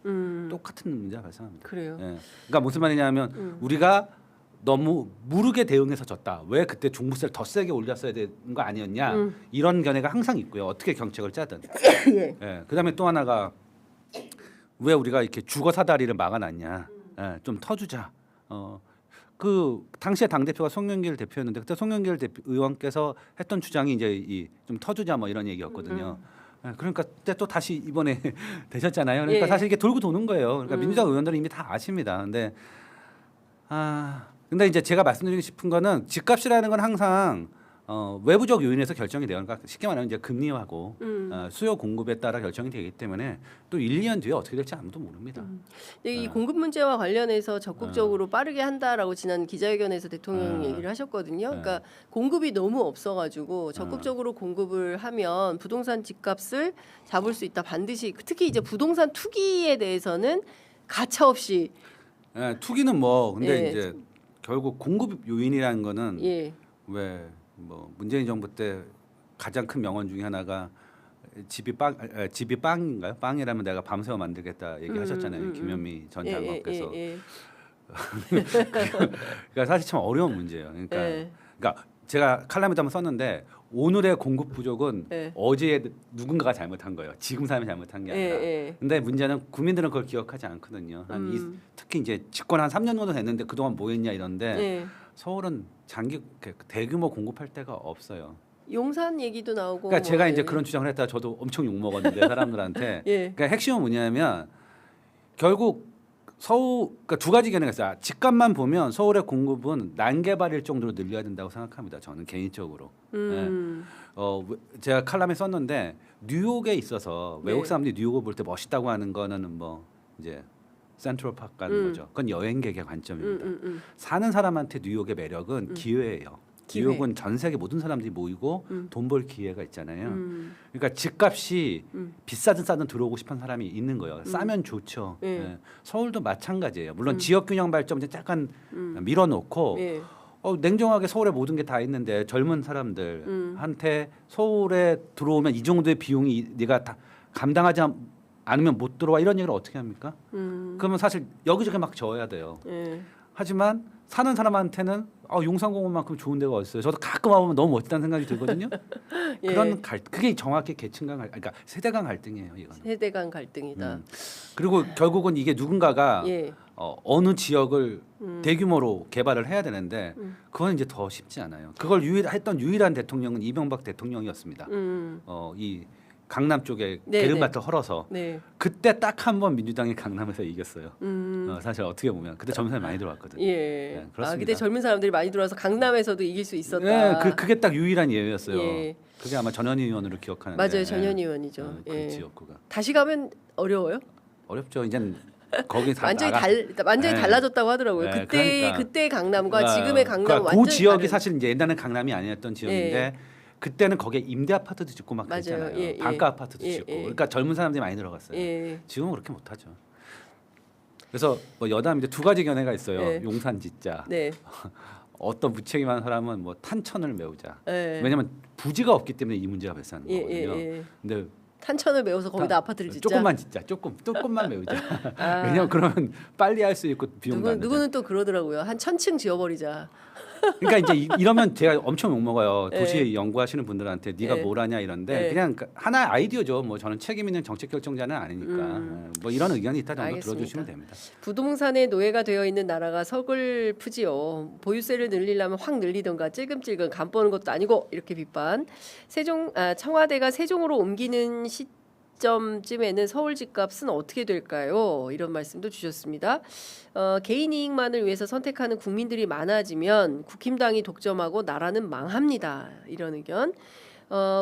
똑같은 문제가 발생합니다. 그래요. 예. 그러니까 무슨 말이냐면 우리가 너무 무르게 대응해서 졌다. 왜 그때 종부세를 더 세게 올렸어야 되는 거 아니었냐. 이런 견해가 항상 있고요. 어떻게 정책을 짜든. 예. 예. 그다음에 또 하나가 왜 우리가 이렇게 주거 사다리를 막아놨냐. 예. 좀 터주자. 그 당시에 당 대표가 송영길 대표였는데 그때 송영길 의원께서 했던 주장이 이제 이 좀 터주자 뭐 이런 얘기였거든요. 예, 그러니까 그때 또 다시 이번에 되셨잖아요. 그러니까 예. 사실 이게 돌고 도는 거예요. 그러니까 민주당 의원들은 이미 다 아십니다. 근데 이제 제가 말씀드리고 싶은 거는 집값이라는 건 항상 외부적 요인에서 결정이 돼요. 그러니까 쉽게 말하면 이제 금리하고 수요 공급에 따라 결정이 되기 때문에 또 1, 2년 뒤에 어떻게 될지 아무도 모릅니다. 근데 이 공급 문제와 관련해서 적극적으로 빠르게 한다라고 지난 기자회견에서 대통령이 얘기를 하셨거든요. 그러니까 공급이 너무 없어가지고 적극적으로 공급을 하면 부동산 집값을 잡을 수 있다. 반드시 특히 이제 부동산 투기에 대해서는 가차 없이 예, 투기는 뭐 근데 예. 이제 결국 공급 요인이라는 거는 예. 왜 뭐 문재인 정부 때 가장 큰 명언 중에 하나가 집이 빵인가요? 빵이라면 내가 밤새워 만들겠다 얘기하셨잖아요. 김현미 전 장관께서. 예. 그러니까 사실 참 어려운 문제예요. 그러니까 제가 칼럼에도 한번 썼는데 오늘의 공급 부족은 예. 어제 누군가가 잘못한 거예요. 지금 사람이 잘못한 게 아니라. 예. 근데 문제는 국민들은 그걸 기억하지 않거든요. 특히 이제 집권 한 3년 정도 됐는데 그동안 뭐 했냐 이런데 예. 서울은 대규모 공급할 데가 없어요. 용산 얘기도 나오고. 그러니까 제가 뭐, 이제 예. 그런 주장을 했다가 저도 엄청 욕 먹었는데 사람들한테. 예. 그러니까 핵심은 뭐냐면 결국 그러니까 두 가지 견해가 있어요. 집값만 보면 서울의 공급은 난개발일 정도로 늘려야 된다고 생각합니다. 저는 개인적으로. 제가 칼럼에 썼는데 뉴욕에 있어서 네. 외국 사람들이 뉴욕을 볼 때 멋있다고 하는 거는 뭐 이제 센트럴 파크 가는 거죠. 그건 여행객의 관점입니다. 사는 사람한테 뉴욕의 매력은 기회예요. 기회. 뉴욕은 전 세계 모든 사람들이 모이고 돈 벌 기회가 있잖아요. 그러니까 집값이 비싸든 싸든 들어오고 싶은 사람이 있는 거예요. 싸면 좋죠. 예. 예. 서울도 마찬가지예요. 물론 지역 균형 발전 이제 약간 밀어놓고 예. 냉정하게 서울에 모든 게 다 있는데 젊은 사람들한테 서울에 들어오면 이 정도의 비용이 네가 다 감당하지 않으면 못 들어와 이런 얘기를 어떻게 합니까? 그러면 사실 여기저기 막 져야 돼요. 예. 하지만 사는 사람한테는 용산공원만큼 좋은 데가 어딨어요. 저도 가끔 와보면 너무 멋있다는 생각이 들거든요. 예. 그런 그게 정확히 계층 간 그러니까 세대 간 갈등이에요. 이거는. 세대 간 갈등이다. 그리고 결국은 이게 누군가가 예. 어느 지역을 대규모로 개발을 해야 되는데 그건 이제 더 쉽지 않아요. 그걸 했던 유일한 대통령은 이명박 대통령이었습니다. 이 강남 쪽에 네, 게르마트 헐어서 네. 그때 딱 한 번 민주당이 강남에서 이겼어요. 사실 어떻게 보면 그때 젊은 사람이 많이 들어왔거든요. 예. 네, 그렇습니다. 그때 젊은 사람들이 많이 들어와서 강남에서도 이길 수 있었다. 네, 그게 딱 유일한 예외였어요. 예. 그게 아마 전현희 의원으로 기억하는데. 맞아요, 전현희 의원이죠. 그 예. 지역구가 다시 가면 어려워요? 어렵죠. 이제는 거기 다 완전히 네. 달라졌다고 하더라고요. 네, 그때 그러니까. 그때 강남과 지금의 강남 그러니까 완전 그 지역이 다른. 사실 이제 옛날에는 강남이 아니었던 지역인데 예. 그때는 거기에 임대 아파트도 짓고 막 맞아요. 그랬잖아요. 예, 예. 반가 아파트도 예, 짓고. 예. 그러니까 젊은 사람들이 많이 들어갔어요. 예. 지금은 그렇게 못하죠. 그래서 뭐 여담 이제 두 가지 견해가 있어요. 예. 용산 짓자. 네. 어떤 무책임한 사람은 뭐 탄천을 메우자. 예. 왜냐하면 부지가 없기 때문에 이 문제가 발생하는 예, 거거든요. 예. 근데 탄천을 메워서 거기다 아파트를 짓자. 조금만 짓자. 조금만 메우자. 아. 왜냐면 그러면 빨리 할 수 있고 비용도 안 들잖아요. 누구는 또 그러더라고요. 한 1000층 지어버리자. 그러니까 이제 이러면 제가 엄청 욕 먹어요. 예. 도시 연구하시는 분들한테 네가 예. 뭘 하냐 이런데 예. 그냥 하나의 아이디어죠. 뭐 저는 책임 있는 정책 결정자는 아니니까 뭐 이런 의견이 있다 정도 알겠습니다. 들어주시면 됩니다. 부동산의 노예가 되어 있는 나라가 서글프지요. 보유세를 늘리려면 확 늘리던가 찔끔찔끔 간 버는 것도 아니고 이렇게 비판. 청와대가 세종으로 옮기는 시점쯤에는 서울 집값은 어떻게 될까요? 이런 말씀도 주셨습니다. 개인 이익만을 위해서 선택하는 국민들이 많아지면 국힘당이 독점하고 나라는 망합니다. 이런 의견.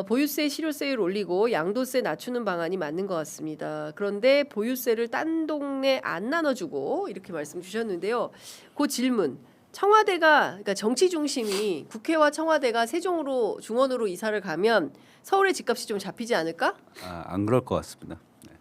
보유세, 실효세를 올리고 양도세 낮추는 방안이 맞는 것 같습니다. 그런데 보유세를 딴 동네 안 나눠주고 이렇게 말씀 주셨는데요. 그 질문 청와대가 그러니까 정치 중심이 국회와 청와대가 세종으로 중원으로 이사를 가면 서울의 집값이 좀 잡히지 않을까? 안 그럴 것 같습니다. 네.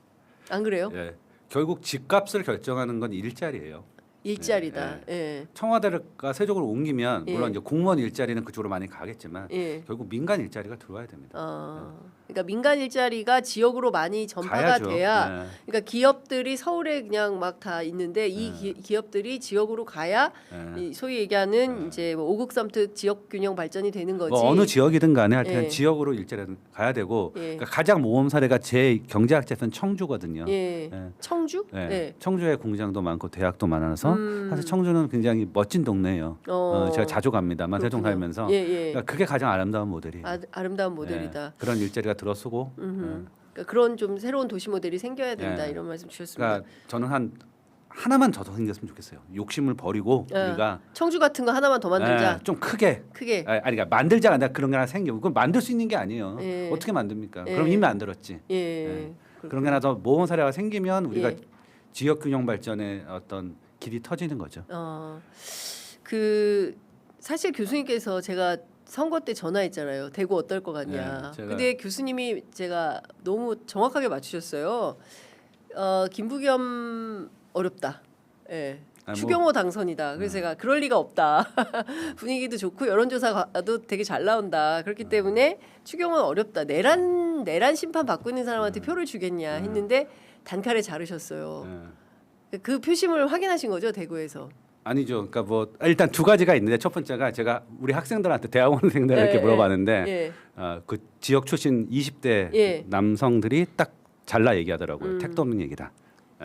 안 그래요? 예. 결국 집값을 결정하는 건 일자리예요. 일자리다. 예. 청와대가 세종으로 옮기면 예. 물론 이제 공무원 일자리는 그쪽으로 많이 가겠지만 예. 결국 민간 일자리가 들어와야 됩니다. 그러니까 민간 일자리가 지역으로 많이 전파가 가야죠. 돼야 네. 그러니까 기업들이 서울에 그냥 막 다 있는데 이 기업들이 지역으로 가야 네. 이 소위 얘기하는 이제 뭐 5국 삼특 지역 균형 발전이 되는 거지. 뭐 어느 지역이든 간에 하여튼 예. 지역으로 일자리는 가야 되고 예. 그러니까 가장 모범 사례가 제 경제학자에서는 청주거든요. 예. 예. 청주? 예. 예. 청주에 공장도 많고 대학도 많아서 사실 청주는 굉장히 멋진 동네예요. 제가 자주 갑니다만 세종 그렇군요. 살면서 예, 예. 그러니까 그게 가장 아름다운 모델이에요. 아름다운 모델이다. 예. 그런 일자리가 들어서고 그러니까 그런 좀 새로운 도시 모델이 생겨야 된다 예. 이런 말씀 주셨습니다. 그러니까 저는 하나만 더 생겼으면 좋겠어요. 욕심을 버리고 우리가 청주 같은 거 하나만 더 만들자. 좀 크게 크게. 아니 그러니까 만들자가 아니라 그런 게 하나 생겨. 그건 만들 수 있는 게 아니에요. 예. 어떻게 만듭니까? 예. 그럼 이미 만들었지. 예. 예. 그런 게 하나 더 모범 사례가 생기면 우리가 예. 지역 균형 발전의 어떤 길이 터지는 거죠. 그 사실 교수님께서 제가 선거 때 전화했잖아요. 대구 어떨 것 같냐. 네, 제가- 근데 교수님이 제가 너무 정확하게 맞추셨어요. 김부겸 어렵다. 예. 뭐- 추경호 당선이다. 그래서 제가 그럴 리가 없다. 분위기도 좋고 여론조사도 되게 잘 나온다. 그렇기 때문에 추경호는 어렵다. 내란 심판 받고 있는 사람한테 표를 주겠냐 했는데 단칼에 자르셨어요. 그 표심을 확인하신 거죠 대구에서. 아니죠. 그러니까 뭐 일단 두 가지가 있는데 첫 번째가 제가 우리 학생들한테 대학원생들한테 예, 물어봤는데 예. 그 지역 출신 20대 예. 남성들이 딱 잘라 얘기하더라고요. 택도 없는 얘기다.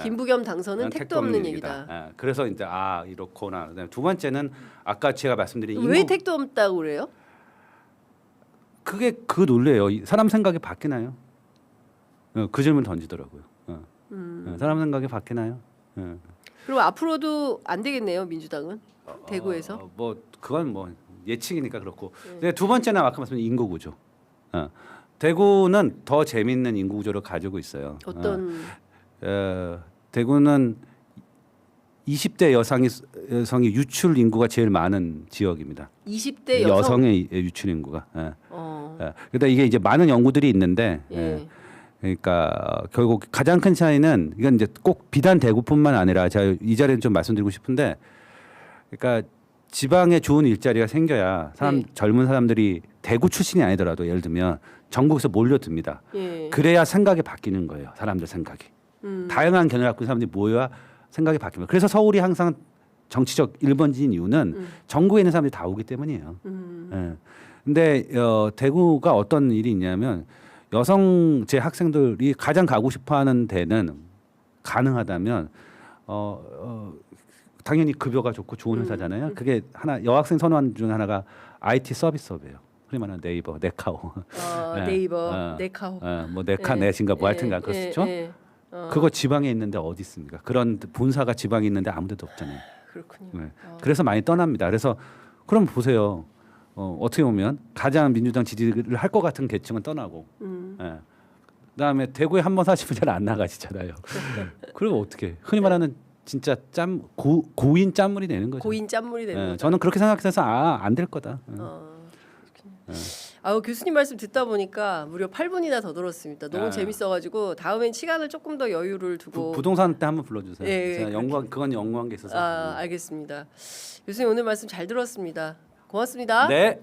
김부겸 당선은 택도 없는 얘기다. 그래서 이제 이렇구나. 그다음에 두 번째는 아까 제가 말씀드린 왜 택도 없다고 그래요? 그게 그 논리예요. 사람 생각이 바뀌나요? 그 질문 던지더라고요. 사람 생각이 바뀌나요? 그리고 앞으로도 안 되겠네요 민주당은 대구에서. 뭐 그건 뭐 예측이니까 그렇고. 근데 두 번째는 아까 말씀드린 인구 구조. 대구는 더 재밌는 인구 구조를 가지고 있어요. 어떤 대구는 20대 여성이 유출 인구가 제일 많은 지역입니다. 20대 여성. 여성의 유출 인구가. 어. 그러니까 이게 이제 많은 연구들이 있는데, 예. 그러니까 결국 가장 큰 차이는 이건 이제 꼭 비단 대구뿐만 아니라 제가 이 자리에 좀 말씀드리고 싶은데, 그러니까 지방에 좋은 일자리가 생겨야 네. 젊은 사람들이 대구 출신이 아니더라도 예를 들면 전국에서 몰려듭니다. 예. 그래야 생각이 바뀌는 거예요. 사람들 생각이. 다양한 견해를 갖고 있는 사람들이 모여야 생각이 바뀝니다. 그래서 서울이 항상 정치적 1번지인 이유는 전국에 있는 사람들이 다 오기 때문이에요. 예. 근데 대구가 어떤 일이 있냐면 여성제 학생들이 가장 가고 싶어하는 데는 가능하다면 당연히 급여가 좋고 좋은 회사잖아요. 그게 하나 여학생 선호하는 중 하나가 IT 서비스업이에요. 흔히 말하는 네이버, 네카오. 예. 네이버, 네카오. 뭐 네카, 넷인가 뭐 하여튼간 그렇죠. 그거 지방에 있는데 어디 있습니까? 그런 본사가 지방에 있는데 아무데도 없잖아요. 그렇군요. 네. 그래서 많이 떠납니다. 그래서 그럼 보세요. 어떻게 보면 가장 민주당 지지를 할 것 같은 계층은 떠나고, 그다음에 대구에 한번 사시면 잘 안 나가시잖아요. 그리고 어떻게 흔히 말하는 진짜 고인 짠물이 되는 거죠. 고인 짠물이 되는 거죠. 저는 그렇게 생각해서 안 될 거다. 교수님 말씀 듣다 보니까 무려 8분이나 더 들었습니다. 너무 아. 재밌어가지고 다음엔 시간을 조금 더 여유를 두고. 부동산 때 한번 불러주세요. 예, 제가 그건 연구한 게 있어서. 알겠습니다. 교수님 오늘 말씀 잘 들었습니다. 고맙습니다. 네.